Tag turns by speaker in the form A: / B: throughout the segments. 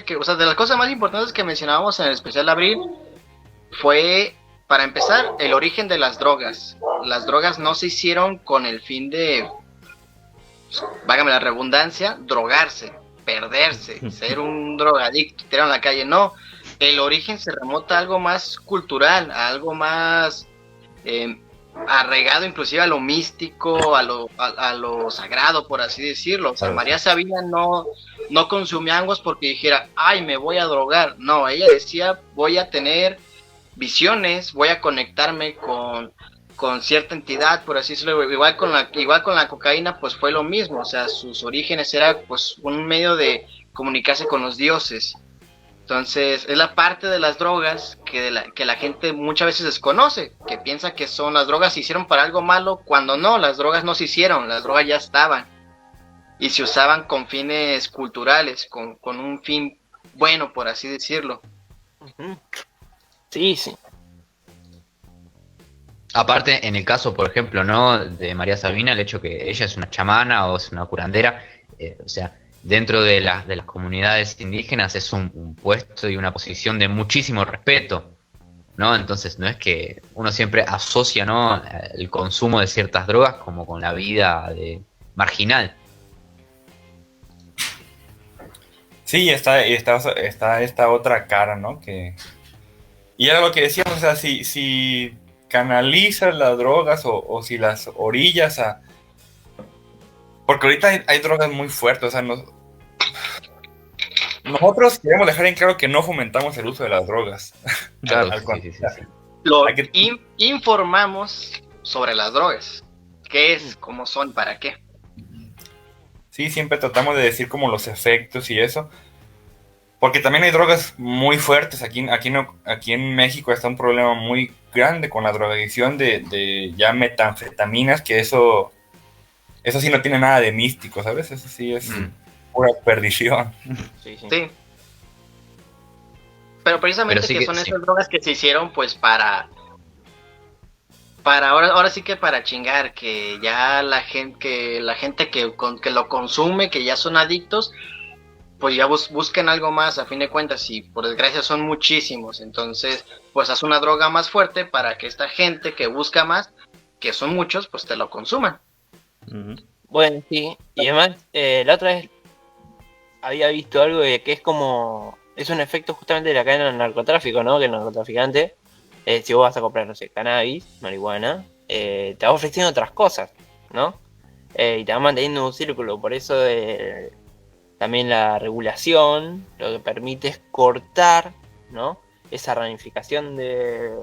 A: que, o sea, de las cosas más importantes que mencionábamos en el especial de abril fue, para empezar, el origen de las drogas. Las drogas no se hicieron con el fin de, vágame la redundancia, drogarse, perderse, ser un drogadicto, tirar en la calle. No, el origen se remota a algo más cultural, a algo más eh, arraigado inclusive a lo místico, a lo sagrado, por así decirlo. O sea, María Sabina no consumía hongos porque dijera, ay, me voy a drogar. No, ella decía, voy a tener visiones, voy a conectarme con cierta entidad, por así decirlo. Igual con la cocaína, pues fue lo mismo. O sea, sus orígenes era pues un medio de comunicarse con los dioses. Entonces, es la parte de las drogas que la gente muchas veces desconoce, que piensa que son las drogas se hicieron para algo malo, cuando no, las drogas no se hicieron, las drogas ya estaban y se usaban con fines culturales, con un fin bueno, por así decirlo.
B: Ujú. Sí, sí.
C: Aparte, en el caso, por ejemplo, ¿no? De María Sabina, el hecho que ella es una chamana o es una curandera, o sea, dentro de las comunidades indígenas es un puesto y una posición de muchísimo respeto, ¿no? Entonces, no es que uno siempre asocia, ¿no? El consumo de ciertas drogas como con la vida de marginal.
D: Sí, está esta otra cara, ¿no? Y era lo que decíamos, o sea, si canalizas las drogas o si las orillas a... Porque ahorita hay drogas muy fuertes, o sea, nosotros queremos dejar en claro que no fomentamos el uso de las drogas.
C: Claro,
D: Al
C: sí, sí, sí,
D: contrario.
C: sí.
A: Lo
D: Hay que-
A: informamos sobre las drogas, qué es, cómo son, para qué.
D: Sí, siempre tratamos de decir como los efectos y eso. Porque también hay drogas muy fuertes. Aquí en México está un problema muy grande con la drogadicción de ya metanfetaminas, que eso sí no tiene nada de místico, ¿sabes? Eso sí es pura perdición.
B: Sí, sí.
A: Sí. Pero precisamente
C: Pero sí
A: que
C: que
A: son
C: sí.
A: esas drogas que se hicieron pues para ahora sí que para chingar, que ya la gente que lo consume, que ya son adictos, pues ya busquen algo más, a fin de cuentas, y por desgracia son muchísimos, entonces pues haz una droga más fuerte para que esta gente que busca más, que son muchos, pues te lo consuman.
E: Ujú.
B: Bueno, sí. Y además, la otra vez había visto algo de que es como... Es un efecto justamente de la cadena del narcotráfico, ¿no? Que el narcotraficante, si vos vas a comprar, no sé, cannabis, marihuana, te va ofreciendo otras cosas, ¿no? Y te va manteniendo en un círculo. Por eso también la regulación lo que permite es cortar, ¿no? Esa ramificación de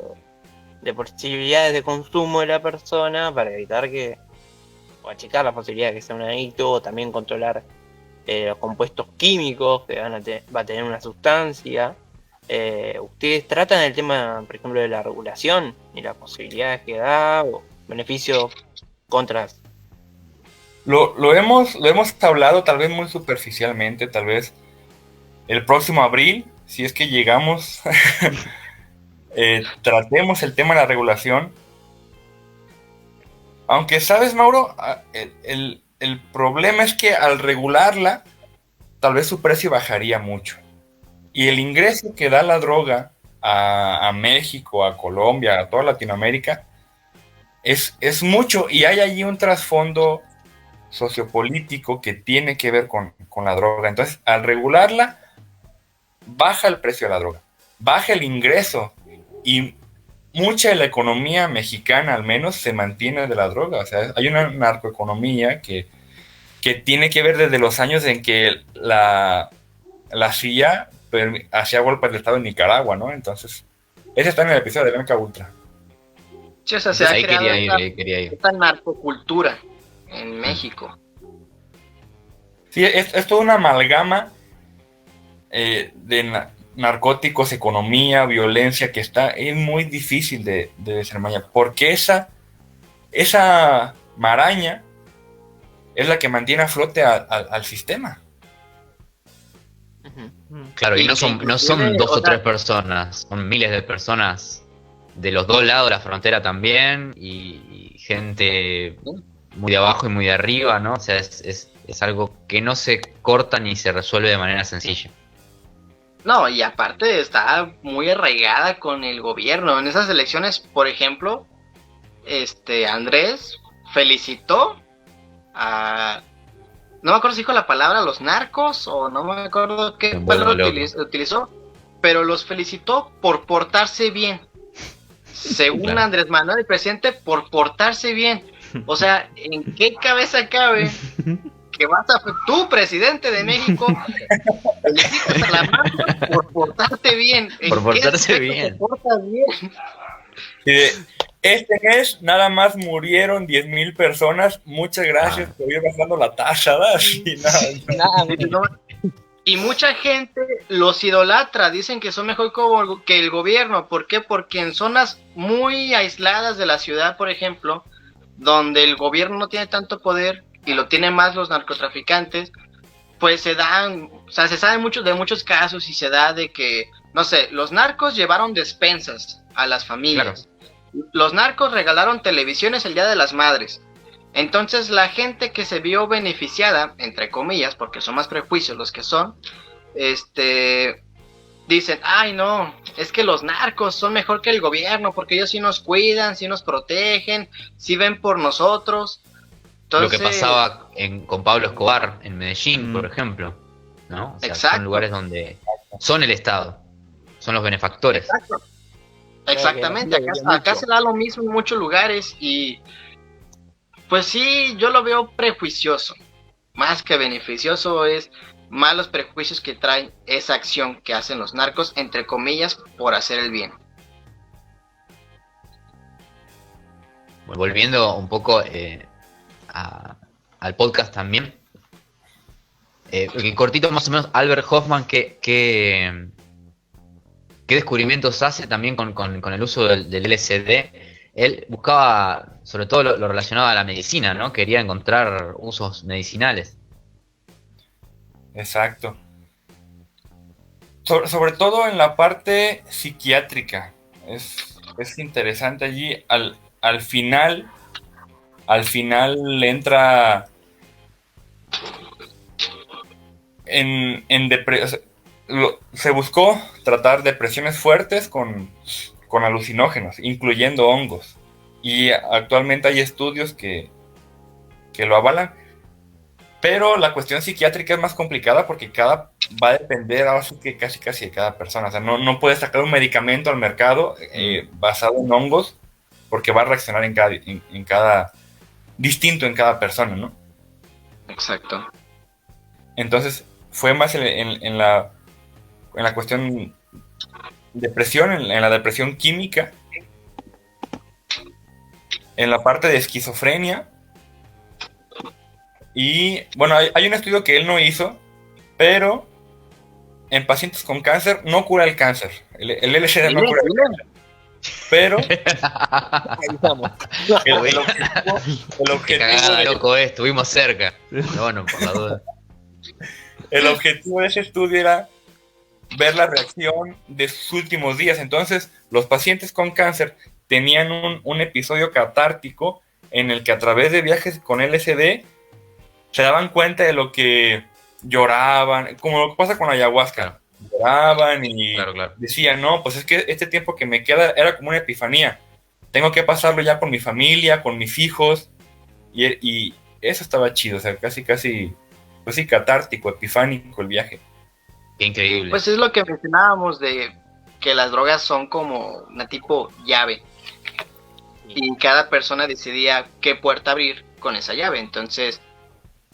B: posibilidades de consumo de la persona para evitar que... o achicar la posibilidad de que sea un adicto, o también controlar los compuestos químicos que va a tener una sustancia. ¿Ustedes tratan el tema, por ejemplo, de la regulación y las posibilidades que da, o beneficios, contras?
D: Lo hemos hablado tal vez muy superficialmente, tal vez el próximo abril, si es que llegamos, tratemos el tema de la regulación. Aunque, ¿sabes, Mauro? El problema es que al regularla, tal vez su precio bajaría mucho. Y el ingreso que da la droga a México, a Colombia, a toda Latinoamérica, es mucho. Y hay allí un trasfondo sociopolítico que tiene que ver con la droga. Entonces, al regularla, baja el precio de la droga, baja el ingreso y mucha de la economía mexicana al menos se mantiene de la droga. O sea, hay una narcoeconomía que tiene que ver desde los años en que la CIA hacía golpes de Estado en Nicaragua, ¿no? Entonces, ese está en el episodio de Blanca Ultra.
A: Sí, o sea, se ha
C: Ahí
A: creado
C: ahí quería ir.
A: esta narcocultura en México.
D: Sí, es toda una amalgama de narcóticos, economía, violencia, que es muy difícil de desenmarañar, porque esa maraña es la que mantiene a flote al sistema.
C: Claro, y
A: Y
C: no
A: que
C: no son
A: inclusive,
C: dos
A: o
C: o tres
A: sea,
C: personas, son miles de personas de los dos lados de la frontera también, y gente muy de abajo y muy de arriba, ¿no? O sea, es algo que no se corta ni se resuelve de manera sencilla.
A: No, y aparte está muy arraigada con el gobierno. En esas elecciones, por ejemplo, Andrés felicitó a... No me acuerdo si dijo la palabra los narcos o no me acuerdo qué
C: Me vuelvo
A: palabra
C: loco.
A: utilizó, pero los felicitó por portarse bien. Según
C: Claro.
A: Andrés Manuel, el presidente, por portarse bien. O sea, ¿en qué cabeza cabe que tú, presidente de México, felicitas a la mafia por portarte bien? ¿En
C: Por
A: qué
C: portarse
A: aspecto
C: bien.
A: te portas bien?
D: Y este mes nada más murieron 10,000 personas. Muchas gracias
C: Ah.
D: por ir bajando la tasa, ¿verdad? Sí, nada.
B: Nada,
A: No, y mucha gente los idolatra, dicen que son mejor que el gobierno. ¿Por qué? Porque en zonas muy aisladas de la ciudad, por ejemplo, donde el gobierno no tiene tanto poder y lo tienen más los narcotraficantes, pues se sabe mucho de muchos casos y se da de que, no sé, los narcos llevaron despensas a las familias. Los narcos regalaron televisiones el Día de las Madres. Entonces la gente que se vio beneficiada, entre comillas, porque son más prejuicios los que son, dicen, ay no, es que los narcos son mejor que el gobierno, porque ellos sí nos cuidan, sí nos protegen, sí ven por nosotros. Entonces,
C: Lo que pasaba con Pablo Escobar en Medellín, por ejemplo, ¿no? O sea,
A: exacto.
C: son lugares donde son el Estado, son los benefactores.
A: Exacto. Exactamente, acá se da lo mismo en muchos lugares y pues sí, yo lo veo prejuicioso, más que beneficioso, es malos prejuicios que trae esa acción que hacen los narcos, entre comillas, por hacer el bien.
C: Volviendo un poco al podcast también, el cortito más o menos, Albert Hoffman, ¿qué descubrimientos hace también con el uso del LSD? Él buscaba sobre todo lo relacionado a la medicina, ¿no? Quería encontrar usos medicinales.
D: Exacto. Sobre todo en la parte psiquiátrica. Es interesante allí. Al final entra en depresión. Se buscó tratar depresiones fuertes con alucinógenos, incluyendo hongos. Y actualmente hay estudios que lo avalan. Pero la cuestión psiquiátrica es más complicada porque va a depender ahora sí que casi de cada persona. O sea, no puedes sacar un medicamento al mercado basado en hongos porque va a reaccionar distinto en cada persona, ¿no?
A: Exacto.
D: Entonces, fue más en la cuestión depresión, en la depresión química, en la parte de esquizofrenia. Y bueno, hay un estudio que él no hizo, pero en pacientes con cáncer no cura el cáncer. El LSD no cura el cáncer. Pero el objetivo
C: loco estuvimos cerca. Pero bueno, por la duda.
D: El objetivo de ese estudio era ver la reacción de sus últimos días. Entonces, los pacientes con cáncer tenían un episodio catártico en el que a través de viajes con LSD se daban cuenta de lo que lloraban, como lo que pasa con ayahuasca. Lloraban y
C: claro.
D: decían, no, pues es que este tiempo que me queda era como una epifanía. Tengo que pasarlo ya con mi familia, con mis hijos. Y eso estaba chido, o sea, casi, pues sí, catártico, epifánico el viaje.
C: Qué increíble.
A: Pues es lo que mencionábamos de que las drogas son como una tipo llave. Y cada persona decidía qué puerta abrir con esa llave. Entonces,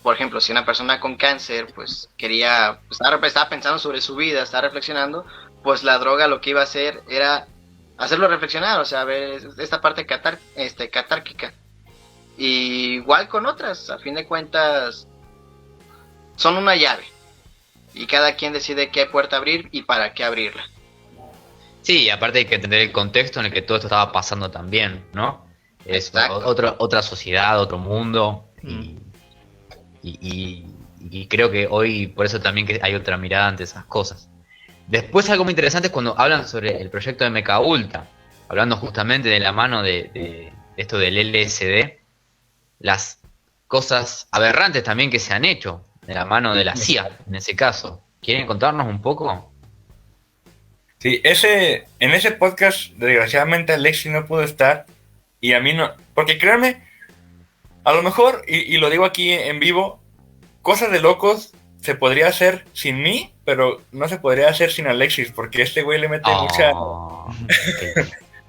A: por ejemplo, si una persona con cáncer pues quería, pues, estaba pensando sobre su vida, estaba reflexionando, pues la droga lo que iba a hacer era hacerlo reflexionar, o sea, ver esta parte catárquica. Y igual con otras, a fin de cuentas, son una llave. Y cada quien decide qué puerta abrir y para qué abrirla.
C: Sí, aparte hay que entender el contexto en el que todo esto estaba pasando también, ¿no? Es otra sociedad, otro mundo. Y creo que hoy, por eso también que hay otra mirada ante esas cosas. Después algo muy interesante es cuando hablan sobre el proyecto de MKUltra, hablando justamente de la mano de esto del LSD, las cosas aberrantes también que se han hecho, de la mano de la CIA, en ese caso. ¿Quieren contarnos un poco?
D: Sí, en ese podcast, desgraciadamente, Alexis no pudo estar. Y a mí no. Porque créanme, a lo mejor, y lo digo aquí en vivo, cosas de locos se podría hacer sin mí, pero no se podría hacer sin Alexis, porque este güey le mete mucha.
C: Oh,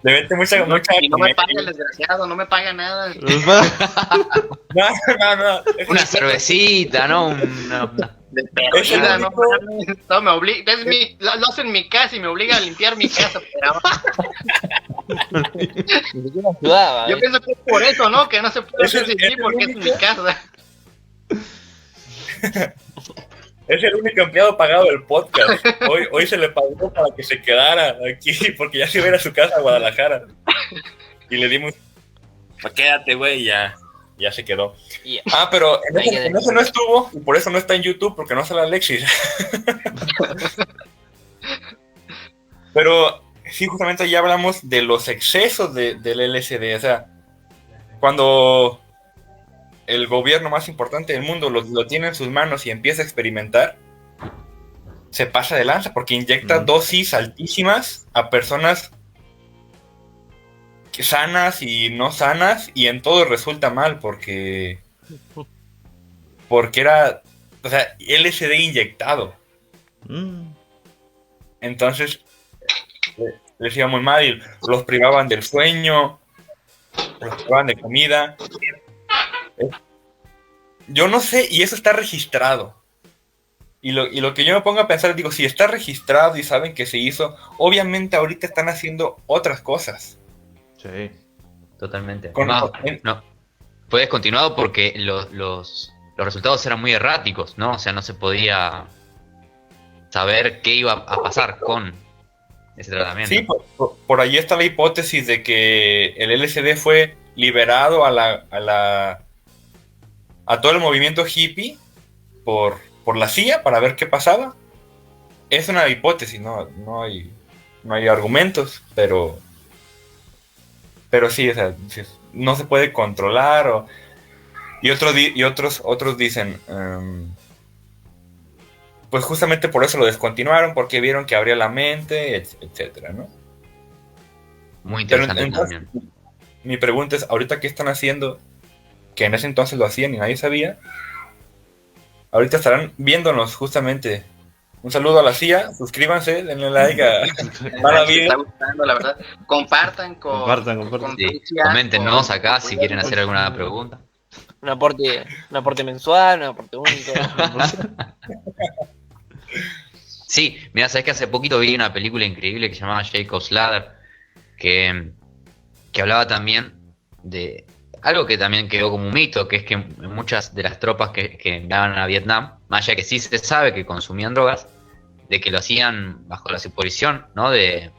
D: Le mete mucha.
A: No,
D: mucha
A: y no me
D: comedia.
A: paga el desgraciado, no me paga nada.
D: No.
C: una cervecita, ¿no?
A: De
D: Ese
A: perdida,
D: es
A: no, mames, no me obliga, lo hace en mi casa y me obliga a limpiar mi casa.
B: Ni siquiera ayudaba.
A: Yo pienso que es por eso, ¿no? Que no se puede
D: Ese-
A: hacer sin
D: ese
A: mí porque es
D: único-
A: mi casa.
D: Es el único empleado pagado del podcast. Hoy se le pagó para que se quedara aquí, porque ya se iba a ir a su casa a Guadalajara. Y le dimos, pues quédate, güey, y ya se quedó.
B: Y-
D: Pero en
B: Ahí quedé.
D: ese no estuvo, y por eso no está en YouTube, porque no sale Alexis. Pero sí, justamente ya hablamos de los excesos del LSD. O sea, cuando el gobierno más importante del mundo lo tiene en sus manos y empieza a experimentar, se pasa de lanza porque inyecta dosis altísimas a personas sanas y no sanas, y en todo resulta mal porque era, o sea, LSD inyectado. Entonces les iba muy mal y los privaban del sueño, los privaban de comida. Yo no sé, y eso está registrado. Y lo que yo me pongo a pensar, digo, si está registrado y saben que se hizo, obviamente ahorita están haciendo otras cosas.
E: Sí.
C: Totalmente.
D: Con-
C: Además, no, fue descontinuado porque los resultados eran muy erráticos, ¿no? O sea, no se podía saber qué iba a pasar con ese tratamiento.
D: Sí, por ahí está la hipótesis de que el LSD fue liberado a todo el movimiento hippie por la CIA para ver qué pasaba. Es una hipótesis, no hay argumentos, pero sí, o sea, no se puede controlar. Y otros dicen, pues justamente por eso lo descontinuaron, porque vieron que abría la mente, etcétera, ¿no?
C: Muy
D: Pero
C: interesante
D: entonces,
C: también.
D: mi pregunta es, ¿ahorita qué están haciendo? Que en ese entonces lo hacían y nadie sabía. Ahorita estarán viéndonos justamente. Un saludo a la CIA, suscríbanse, denle like a la
A: Si les está
D: vida.
A: gustando, la verdad. Compartan con
E: Compartan.
C: Sí,
A: Patricia,
C: coméntenos
A: con-
C: acá si quieren hacer alguna pregunta.
B: Un aporte mensual, un aporte único.
C: Sí, mira, sabes que hace poquito vi una película increíble que se llamaba Jacob's Ladder, que hablaba también de algo que también quedó como un mito, que es que muchas de las tropas que enviaban a Vietnam, más allá que sí se sabe que consumían drogas, de que lo hacían bajo la supervisión, ¿no? del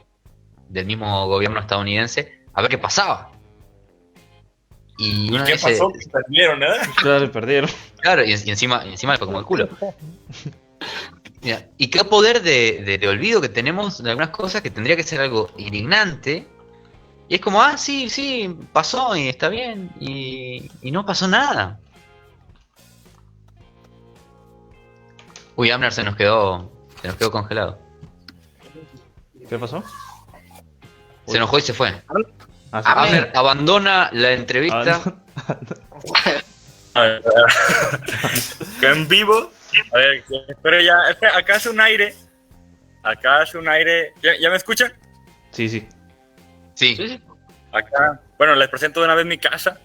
C: mismo gobierno estadounidense, a ver qué pasaba. Y
D: ¿Y
C: una
D: qué
C: vez
D: pasó? Se perdieron, ¿eh?
E: Claro, perdieron.
C: claro, y encima le fue como el culo. Mira, y qué poder de olvido que tenemos de algunas cosas que tendría que ser algo indignante. Y es como, sí, pasó y está bien. Y no pasó nada. Uy, Amner se nos quedó congelado.
E: ¿Qué pasó?
C: Se enojó y se fue.
E: Ah, sí.
C: Amner abandona la entrevista.
D: Que en vivo. A ver, pero ya, acá hace un aire. ¿Ya me escuchan?
E: Sí.
C: Sí,
A: Sí, sí.
D: Acá, bueno, les presento de una vez mi casa.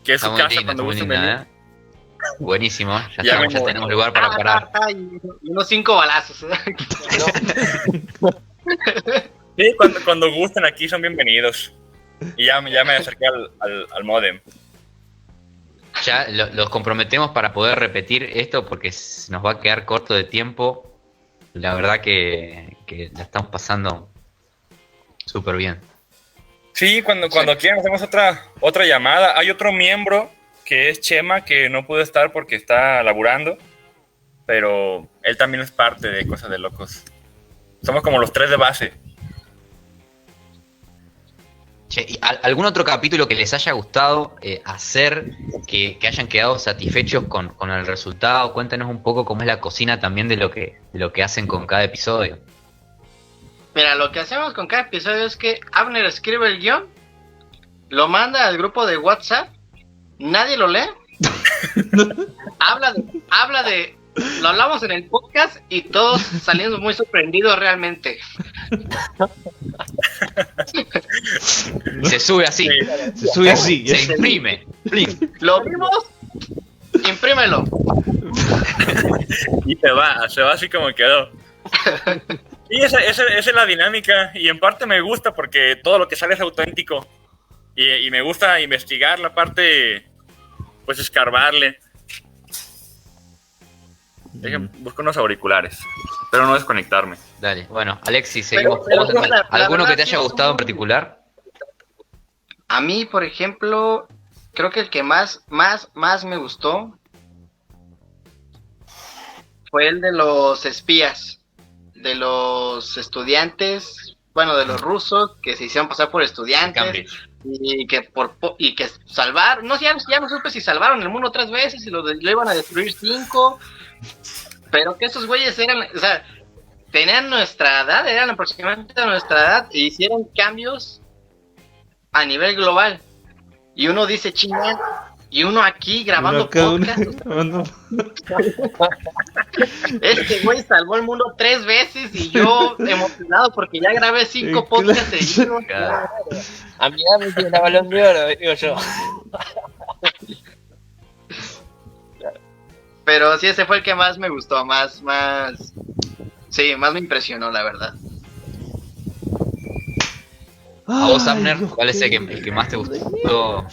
D: Que es
C: está
D: su
C: muy
D: casa
C: linda,
D: cuando
C: está muy
D: gusten
C: linda,
D: venir.
C: Buenísimo, ya
D: Ya
C: estamos, ya
D: me
C: tenemos lugar para parar.
A: Y unos 5 balazos.
D: Sí, cuando gusten aquí son bienvenidos. Y ya me acerqué al módem.
C: Ya los comprometemos para poder repetir esto porque nos va a quedar corto de tiempo. La verdad que la estamos pasando súper bien.
D: Sí, cuando quieran hacemos otra llamada. Hay otro miembro que es Chema, que no pudo estar porque está laburando, pero él también es parte de Cosas de Locos. Somos como los 3 de base.
C: Che, ¿y algún otro capítulo que les haya gustado hacer, que hayan quedado satisfechos con el resultado? Cuéntanos un poco cómo es la cocina también de lo que hacen con cada episodio.
A: Mira, lo que hacemos con cada episodio es que Abner escribe el guión, lo manda al grupo de WhatsApp, nadie lo lee, lo hablamos en el podcast y todos salimos muy sorprendidos realmente.
C: Se sube así,
E: Se sube así.
C: se imprime.
A: Lo vimos, imprímelo.
F: Y se va así como quedó. Y esa es la dinámica, y en parte me gusta porque todo lo que sale es auténtico. Y me gusta investigar la parte, pues escarbarle. Busco unos auriculares, pero no desconectarme.
C: Dale, bueno, Alexis, seguimos.
A: Pero,
C: ¿Vos,
A: la
C: ¿Alguno
A: verdad
C: que te
A: sí
C: haya
A: es
C: gustado en
A: un-
C: particular?
A: A mí, por ejemplo, creo que el que más me gustó fue el de los espías, de los estudiantes, bueno, de los rusos que se hicieron pasar por estudiantes
C: Cambridge.
A: y que salvaron, no, ya no supe si salvaron el mundo 3 veces y lo iban a destruir 5, pero que esos güeyes eran, o sea, tenían nuestra edad, eran aproximadamente de nuestra edad e hicieron cambios a nivel global. Y uno dice, chinga, y uno aquí grabando podcast. Este güey salvó el mundo 3 veces y yo emocionado porque ya grabé 5 podcasts seguidos.
C: Claro.
B: A mi edad me tiene la balón de oro, digo yo.
A: Pero sí, ese fue el que más me gustó, sí, más me impresionó, la verdad.
C: A vos, Abner, ¿cuál es el que más te gustó?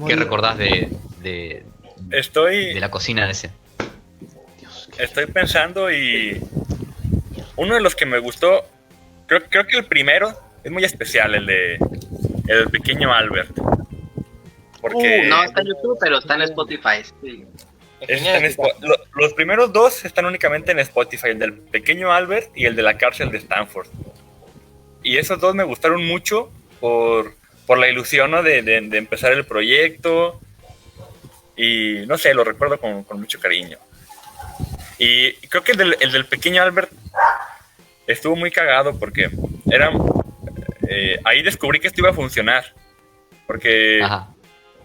C: ¿Qué recordás de
F: Estoy
C: la cocina de ese?
F: pensando, y uno de los que me gustó, creo que el primero es muy especial, el del pequeño Albert. Porque
A: No está en YouTube, pero está en Spotify. Sí.
B: Es
F: está en
B: genial.
F: los primeros dos están únicamente en Spotify, el del pequeño Albert y el de la cárcel de Stanford. Y esos dos me gustaron mucho por la ilusión, ¿no? de empezar el proyecto. Y no sé, lo recuerdo con mucho cariño. Y creo que el del pequeño Albert estuvo muy cagado porque ahí descubrí que esto iba a funcionar. Porque
C: Ajá.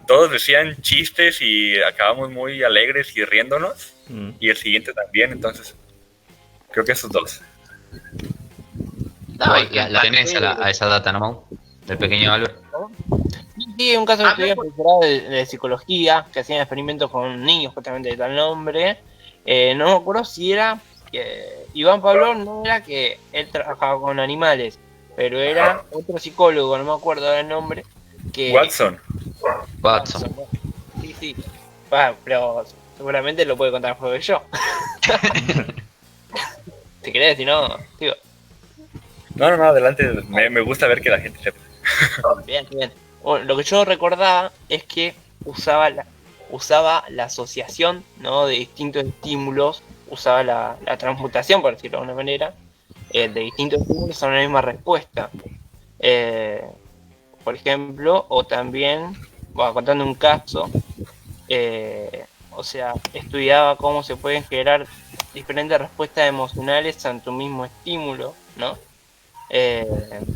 F: todos decían chistes y acabamos muy alegres y riéndonos.
E: Mm.
F: Y el siguiente también, entonces creo que esos dos.
A: No, y que
C: La tenés
A: aparte-
C: a esa data, ¿no, Mau? Del pequeño Albert.
B: Sí, un caso que
A: Ah,
B: estudié en
A: pues-
B: el doctorado de psicología, que hacían experimentos con niños justamente de tal nombre. No me acuerdo si era Iván Pablo, no era que él trabajaba con animales, pero era otro psicólogo, no me acuerdo del nombre. Que
F: Watson.
C: Watson.
B: Sí, sí. Pero seguramente lo puede contar mejor que yo. Si querés, si no, digo,
F: No, adelante. Me gusta ver que la gente sepa.
B: bien, bien. Bueno, lo que yo recordaba es que usaba la asociación, ¿no? De distintos estímulos, usaba la transmutación, por decirlo de alguna manera, de distintos estímulos a una misma respuesta. Por ejemplo, o también, bueno, contando un caso, o sea, estudiaba cómo se pueden generar diferentes respuestas emocionales ante un mismo estímulo, ¿no?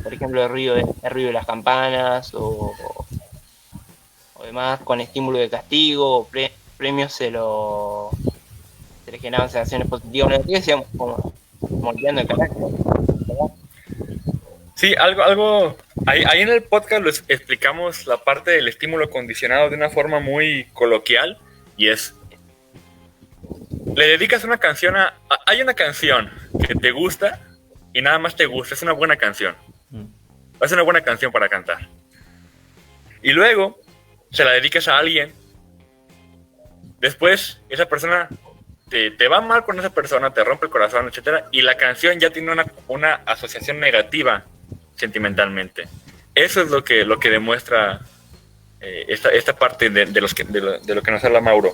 B: Por ejemplo, el ruido de las campanas o demás, con estímulo de castigo o premios se le generaban sensaciones positivas o negativas, digamos, como moldeando el carácter, ¿verdad?
F: Sí, algo. Ahí en el podcast explicamos la parte del estímulo condicionado de una forma muy coloquial, y es: le dedicas una canción hay una canción que te gusta y nada más te gusta, es una buena canción.
E: Mm.
F: Es una buena canción para cantar. Y luego se la dedicas a alguien. Después esa persona te va mal con esa persona, te rompe el corazón, etcétera, y la canción ya tiene una asociación negativa sentimentalmente. Eso es lo que demuestra esta parte de lo que nos habla Mauro.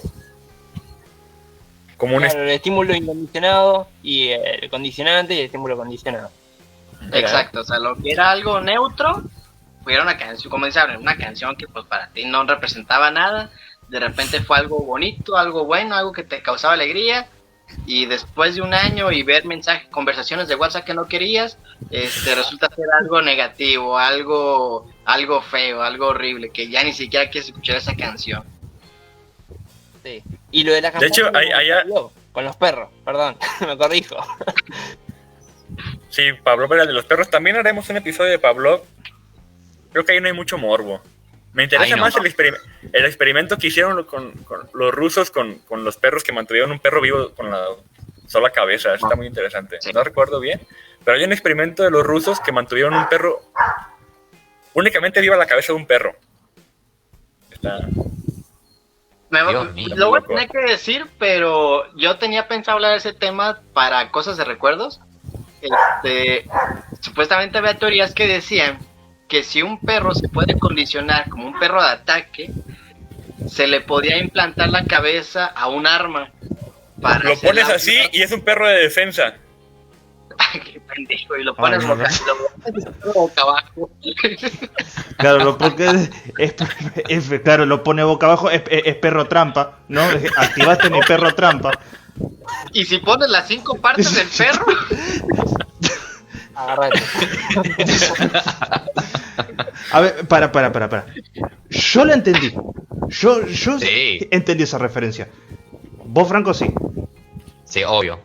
F: Como un
B: Claro, el estímulo incondicionado y el condicionante y el estímulo condicionado.
A: Exacto, o sea, lo que era algo neutro, pues era una canción, como dice Abner, una canción que pues para ti no representaba nada, de repente fue algo bonito, algo bueno, algo que te causaba alegría, y después de un año y ver mensajes, conversaciones de WhatsApp que no querías, resulta ser algo negativo, algo feo, algo horrible, que ya ni siquiera quieres escuchar esa canción.
B: Sí. Y lo de la
F: De hecho,
B: campaña con los perros, perdón, me corrijo.
F: Sí, Pavlov era el de los perros. También haremos un episodio de Pavlov. Creo que ahí no hay mucho morbo. Me interesa
C: Ahí no.
F: más el experimento que hicieron con los rusos con los perros, que mantuvieron un perro vivo con la sola cabeza. Eso está muy interesante.
A: Sí.
F: No recuerdo bien, pero hay un experimento de los rusos que mantuvieron un perro únicamente viva la cabeza de un perro. Está...
C: Dios mío.
A: Lo voy a tener que decir, pero yo tenía pensado hablar de ese tema para cosas de recuerdos. Supuestamente había teorías que decían que si un perro se puede condicionar como un perro de ataque, se le podía implantar la cabeza a un arma. Para
F: Lo
A: hacer
F: pones
A: la-
F: así y es un perro de defensa.
A: Qué pendejo, y lo pones
E: no,
A: boca abajo.
E: Claro, porque claro, lo pone boca abajo, es perro trampa, ¿no? Activaste mi perro trampa.
A: Y si pones las 5 partes del perro,
B: Agarrate.
E: A ver, para. Yo lo entendí. Yo
C: Sí.
E: entendí esa referencia. Vos, Franco, sí.
C: Sí, obvio.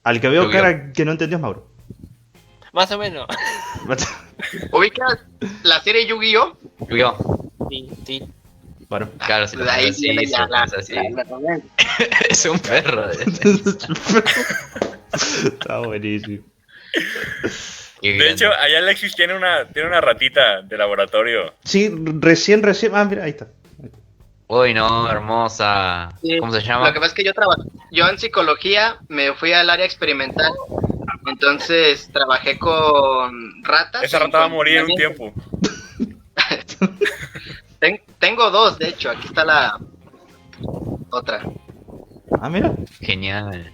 E: Al que veo
C: Yu-Gi-Oh.
E: cara que no entendió es Mauro.
B: Más o menos.
A: ubicas la serie Yu-Gi-Oh.
C: Yu-Gi-Oh.
B: Sí.
E: Bueno.
C: Claro, si lo
A: De ahí
C: pones así,
A: viene
C: si
A: ya
C: lo pones así.
A: la-
C: Es un perro.
E: Está buenísimo.
C: Qué
F: De
C: grande.
F: hecho, allá Alexis tiene una ratita de laboratorio.
E: Sí, recién. Ah, mira, ahí está.
C: Uy, no, hermosa.
A: Sí.
C: ¿Cómo se llama?
A: Lo que pasa es que yo en psicología me fui al área experimental, entonces trabajé con ratas.
F: Esa rata va a morir en un tiempo.
A: Tengo 2, de hecho, aquí está la otra.
E: Ah, mira.
C: Genial.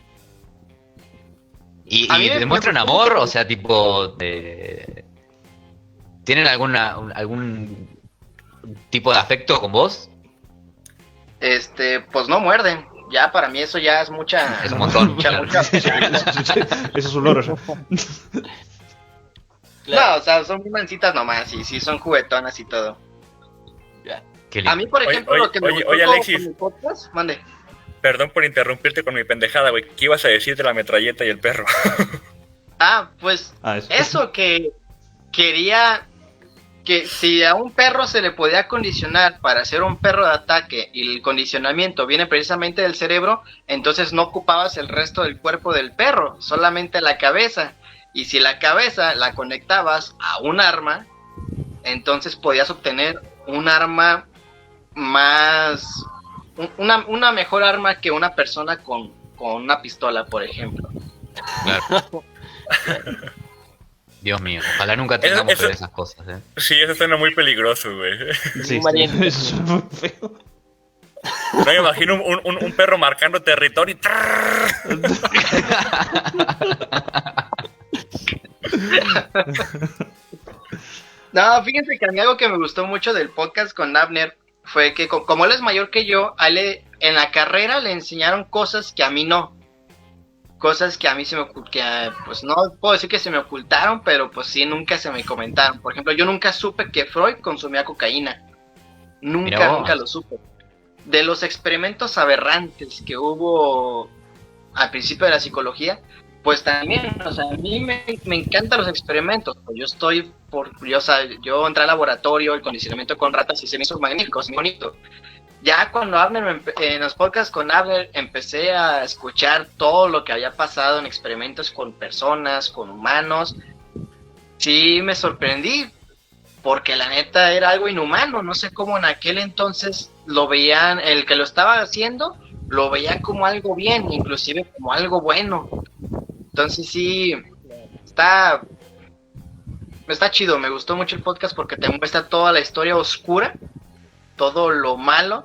C: ¿Y
A: A mí me
C: demuestran
A: gustó
C: amor?
A: mucho.
C: O sea, tipo... ¿Tienen algún tipo de afecto con vos?
A: Pues no muerden. Ya para mí eso ya es mucha.
C: Es un montón.
A: mucha-
C: claro.
A: mucha-
E: Eso es un loro ya.
A: No, o sea, son muy mancitas nomás, y sí son juguetonas y todo.
C: Qué
A: A
C: lindo.
A: mí, por
F: Oye,
A: ejemplo,
F: oye,
A: lo que me
F: oye,
A: gustó
F: oye,
A: con
F: Alexis.
A: mi podcast, mande.
F: Perdón por interrumpirte con mi pendejada, güey. ¿Qué ibas a decir de la metralleta y el perro?
A: Pues
E: Ah, eso.
A: eso que quería que si a un perro se le podía condicionar para ser un perro de ataque y el condicionamiento viene precisamente del cerebro, entonces no ocupabas el resto del cuerpo del perro, solamente la cabeza. Y si la cabeza la conectabas a un arma, entonces podías obtener un arma más... una mejor arma que una persona con una pistola, por ejemplo.
C: Claro. Dios mío, ojalá nunca tengamos
F: Eso-
C: que ver esas cosas, ¿eh?
F: Sí, eso suena muy peligroso, güey.
E: Sí,
B: Valiente.
E: eso es muy feo.
F: No me imagino un perro marcando territorio.
A: No, fíjense que a mí algo que me gustó mucho del podcast con Abner fue que como él es mayor que yo, en la carrera le enseñaron cosas que a mí no. Cosas que a mí se me ocultaron, pues no puedo decir que se me ocultaron, pero pues sí, nunca se me comentaron. Por ejemplo, yo nunca supe que Freud consumía cocaína.
C: Mira vos.
A: Nunca lo supe. De los experimentos aberrantes que hubo al principio de la psicología, pues también, o sea, a mí me encantan los experimentos. Pues yo entré al laboratorio, el condicionamiento con ratas y se me hizo magnífico, es muy bonito. Ya cuando en los podcasts con Abner empecé a escuchar todo lo que había pasado en experimentos con personas, con humanos, sí me sorprendí, porque la neta era algo inhumano. No sé cómo en aquel entonces lo veían, el que lo estaba haciendo, lo veía como algo bien, inclusive como algo bueno. Entonces sí, está chido, me gustó mucho el podcast porque te muestra toda la historia oscura, todo lo malo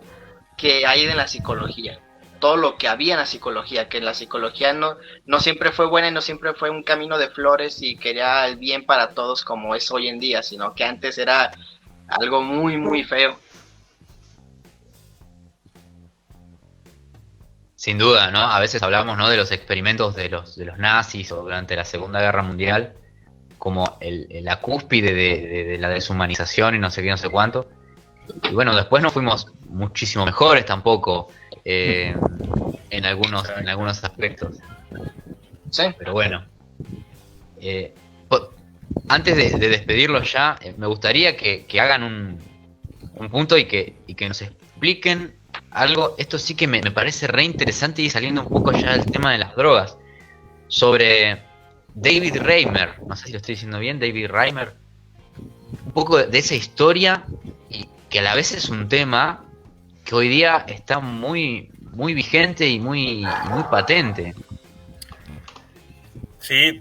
A: que hay en la psicología, todo lo que había en la psicología, que la psicología no siempre fue buena y no siempre fue un camino de flores y quería el bien para todos como es hoy en día, sino que antes era algo muy, muy feo.
C: Sin duda, ¿no? A veces hablamos, ¿no?, de los experimentos de los nazis o durante la Segunda Guerra Mundial como la cúspide de la deshumanización y no sé qué, no sé cuánto. Y bueno, después no fuimos muchísimo mejores tampoco en algunos aspectos.
A: Sí.
C: Pero bueno, antes de despedirlos ya, me gustaría que hagan un punto y que nos expliquen algo. Esto sí que me parece re interesante, y saliendo un poco ya del tema de las drogas, sobre David Reimer. No sé si lo estoy diciendo bien, David Reimer. Un poco de esa historia, y que a la vez es un tema que hoy día está muy, muy vigente y muy patente.
F: Sí,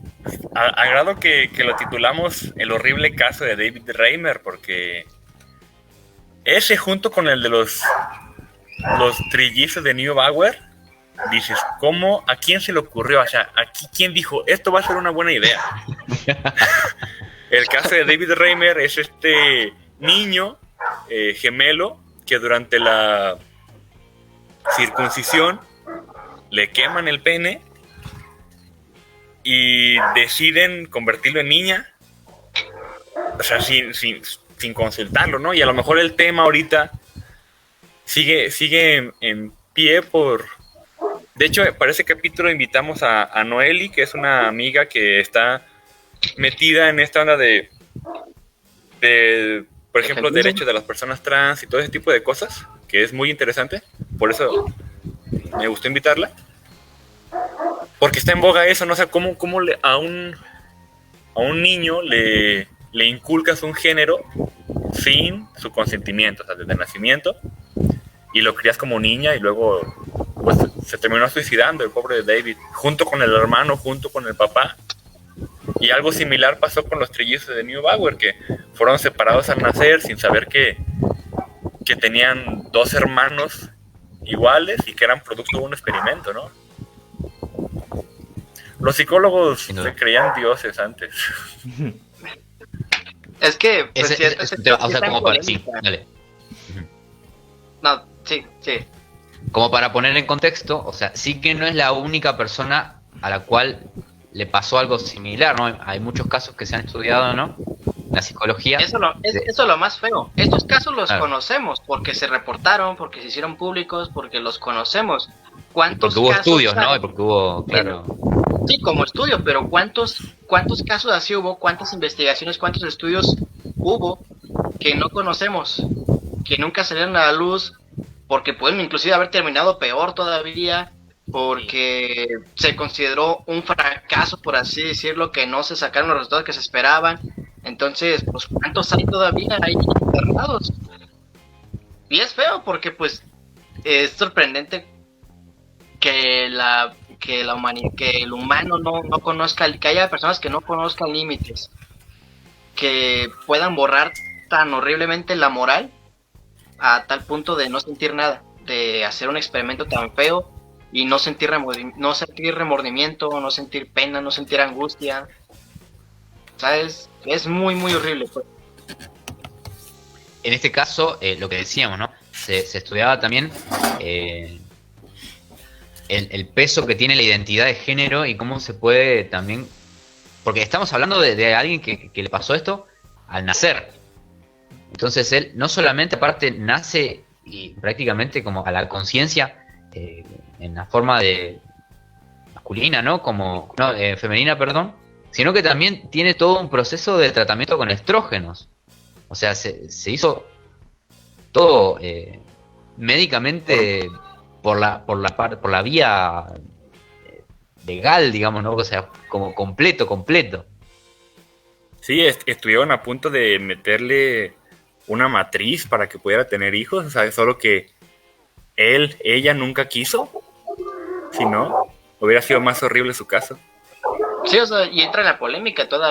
F: agrado que lo titulamos El horrible caso de David Reimer, porque ese, junto con el de los trillizos de Neubauer, dices, ¿cómo? ¿A quién se le ocurrió? O sea, aquí, ¿quién dijo, esto va a ser una buena idea? El caso de David Reimer es este niño gemelo que durante la circuncisión le queman el pene y deciden convertirlo en niña, o sea, sin consultarlo, ¿no? Y a lo mejor el tema ahorita sigue en pie por... De hecho, para ese capítulo invitamos a Noeli, que es una amiga que está metida en esta onda de por ejemplo, derechos de las personas trans y todo ese tipo de cosas, que es muy interesante. Por eso me gustó invitarla. Porque está en boga eso, ¿no? O sea, ¿cómo a un niño le inculcas un género sin su consentimiento, o sea, desde nacimiento, y lo crías como niña, y luego pues se terminó suicidando el pobre David, junto con el hermano, junto con el papá? Y algo similar pasó con los trillizos de Neubauer, que fueron separados al nacer sin saber que tenían dos hermanos iguales y que eran producto de un experimento, ¿no? Los psicólogos se creían dioses antes.
A: Es que... pues,
C: O sea, como para... Sí, dale.
A: No, sí.
C: Como para poner en contexto, o sea, sí que no es la única persona a la cual le pasó algo similar, ¿no? Hay muchos casos que se han estudiado, ¿no?, en la psicología.
A: Eso es lo más feo. Estos casos los
C: Claro.
A: conocemos porque se reportaron, porque se hicieron públicos, porque los conocemos. ¿Cuántos
C: Porque hubo
A: casos
C: estudios,
A: hay?
C: ¿no? Y porque hubo, claro.
A: Sí, como estudio, pero ¿cuántos casos así hubo? ¿Cuántas investigaciones, cuántos estudios hubo que no conocemos? Que nunca salieron a la luz, porque pueden inclusive haber terminado peor todavía, porque se consideró un fracaso, por así decirlo, que no se sacaron los resultados que se esperaban. Entonces, pues, ¿cuántos hay todavía ahí enterrados? Y es feo porque, pues, es sorprendente que el humano no conozca, que haya personas que no conozcan límites, que puedan borrar tan horriblemente la moral a tal punto de no sentir nada, de hacer un experimento tan feo y no sentir remordimiento, no sentir pena, no sentir angustia. ¿Sabes? Es muy, muy horrible, pues.
C: En este caso, lo que decíamos, ¿no? Se estudiaba también el peso que tiene la identidad de género y cómo se puede también... Porque estamos hablando de alguien que le pasó esto al nacer. Entonces él no solamente aparte nace y prácticamente como a la conciencia en la forma de masculina, ¿no? Femenina, perdón, sino que también tiene todo un proceso de tratamiento con estrógenos. O sea, se hizo todo médicamente por la vía legal, digamos, ¿no? O sea, como completo.
F: Sí, estuvieron a punto de meterle una matriz para que pudiera tener hijos, o sea, solo que ella nunca quiso. Si no, hubiera sido más horrible su caso.
A: Sí, o sea, y entra en la polémica toda